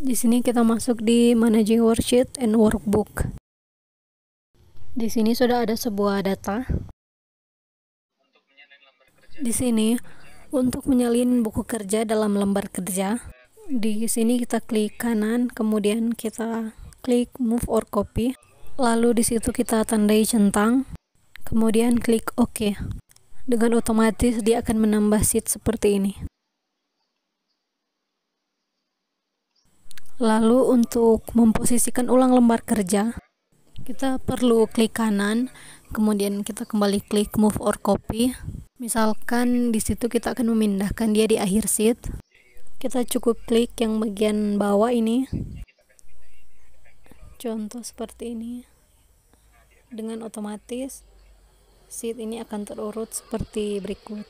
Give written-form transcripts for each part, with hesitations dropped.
Di sini kita masuk di Managing Worksheet and Workbook. Di sini sudah ada sebuah data. Di sini untuk menyalin buku kerja dalam lembar kerja. Di sini kita klik kanan, kemudian kita klik Move or Copy. Lalu di situ kita tandai centang, kemudian klik OK. Dengan otomatis dia akan menambah sheet seperti ini. Lalu untuk memposisikan ulang lembar kerja, kita perlu klik kanan, kemudian kita kembali klik Move or Copy. Misalkan di situ kita akan memindahkan dia di akhir sheet. Kita cukup klik yang bagian bawah ini. Contoh seperti ini. Dengan otomatis sheet ini akan terurut seperti berikut.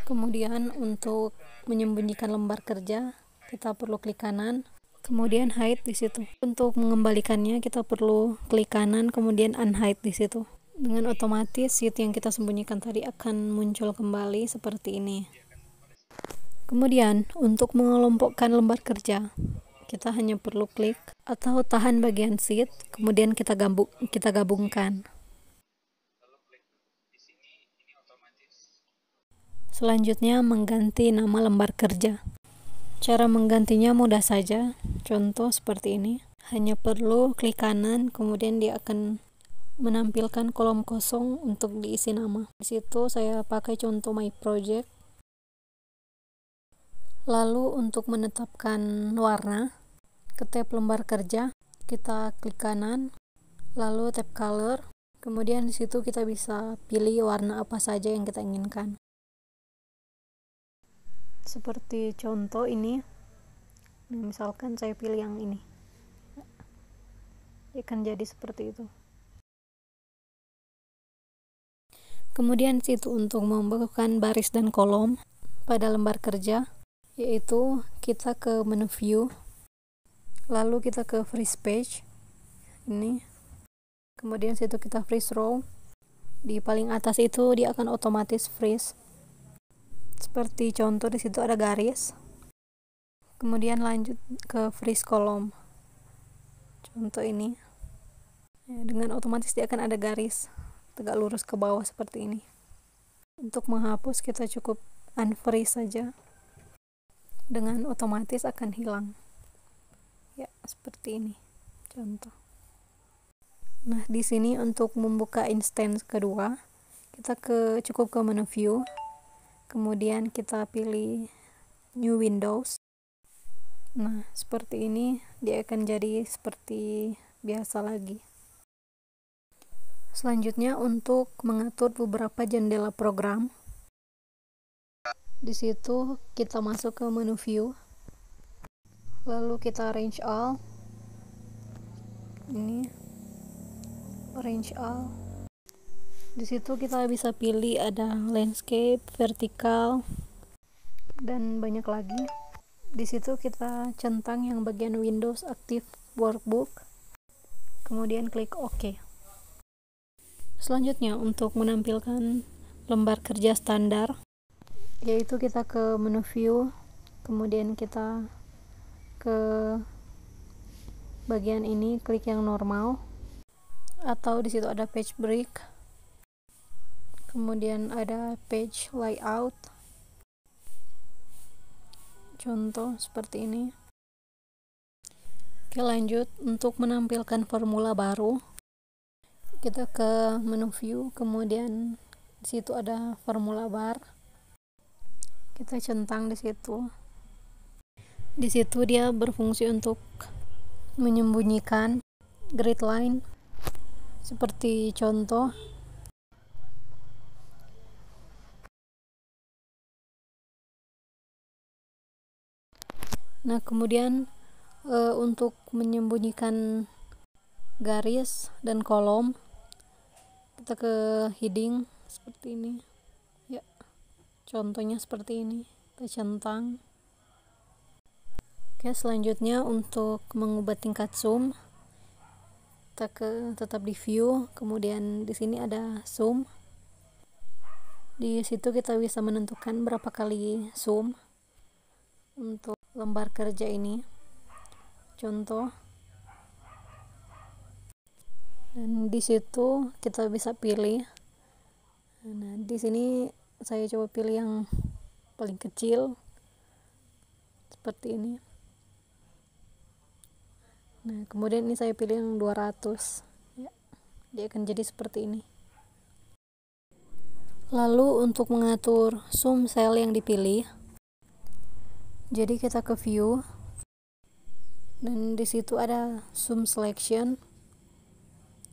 Kemudian untuk menyembunyikan lembar kerja, kita perlu klik kanan, kemudian hide di situ. Untuk mengembalikannya kita perlu klik kanan kemudian unhide di situ. Dengan otomatis sheet yang kita sembunyikan tadi akan muncul kembali seperti ini. Kemudian untuk mengelompokkan lembar kerja, kita hanya perlu klik atau tahan bagian sheet, kemudian kita gabungkan. Selanjutnya mengganti nama lembar kerja. Cara menggantinya mudah saja, contoh seperti ini. Hanya perlu klik kanan, kemudian dia akan menampilkan kolom kosong untuk diisi nama. Di situ saya pakai contoh My Project. Lalu untuk menetapkan warna, ke tab lembar kerja, kita klik kanan, lalu tab color, kemudian di situ kita bisa pilih warna apa saja yang kita inginkan. Seperti contoh ini, misalkan saya pilih yang ini, akan jadi seperti itu. Kemudian situ untuk membuka baris dan kolom pada lembar kerja, yaitu kita ke menu view, lalu kita ke freeze page ini, kemudian situ kita freeze row. Di paling atas itu dia akan otomatis freeze. Seperti contoh di situ ada garis. Kemudian lanjut ke freeze kolom. Contoh ini. Ya, dengan otomatis dia akan ada garis tegak lurus ke bawah seperti ini. Untuk menghapus kita cukup unfreeze saja. Dengan otomatis akan hilang. Ya, seperti ini. Contoh. Nah, di sini untuk membuka instance kedua, kita cukup ke menu view. Kemudian kita pilih New Windows. Nah, seperti ini dia akan jadi seperti biasa lagi. Selanjutnya untuk mengatur beberapa jendela program. Di situ kita masuk ke menu view. Lalu kita arrange all. Ini arrange all. Di situ kita bisa pilih ada landscape, vertikal, dan banyak lagi. Di situ kita centang yang bagian Windows Active Workbook, kemudian klik OK. Selanjutnya untuk menampilkan lembar kerja standar, yaitu kita ke menu view, kemudian kita ke bagian ini klik yang normal, atau di situ ada page break. Kemudian ada page layout, contoh seperti ini. Oke, lanjut untuk menampilkan formula baru, kita ke menu view, kemudian di situ ada formula bar, kita centang di situ. Di situ dia berfungsi untuk menyembunyikan grid line, seperti contoh. Nah, kemudian untuk menyembunyikan garis dan kolom, kita ke heading seperti ini. Ya, contohnya seperti ini. Kita centang. Oke, selanjutnya untuk mengubah tingkat zoom, kita tetap di view, kemudian di sini ada zoom. Di situ kita bisa menentukan berapa kali zoom untuk lembar kerja ini. contoh. Dan di situ kita bisa pilih. Nah, di sini saya coba pilih yang paling kecil seperti ini. Nah, kemudian ini saya pilih yang 200 ya. Dia akan jadi seperti ini. Lalu untuk mengatur zoom sel yang dipilih, jadi kita ke view dan di situ ada zoom selection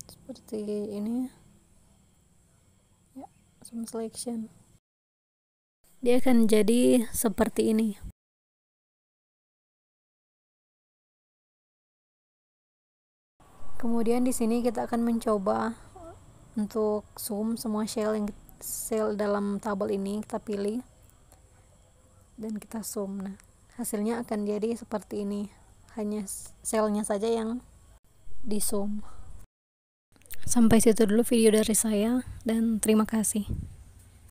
seperti ini ya, zoom selection. Dia akan jadi seperti ini. Kemudian di sini kita akan mencoba untuk zoom semua sel dalam tabel ini, kita pilih dan kita zoom. Nah, hasilnya akan jadi seperti ini, hanya selnya saja yang di zoom. Sampai situ dulu video dari saya dan terima kasih.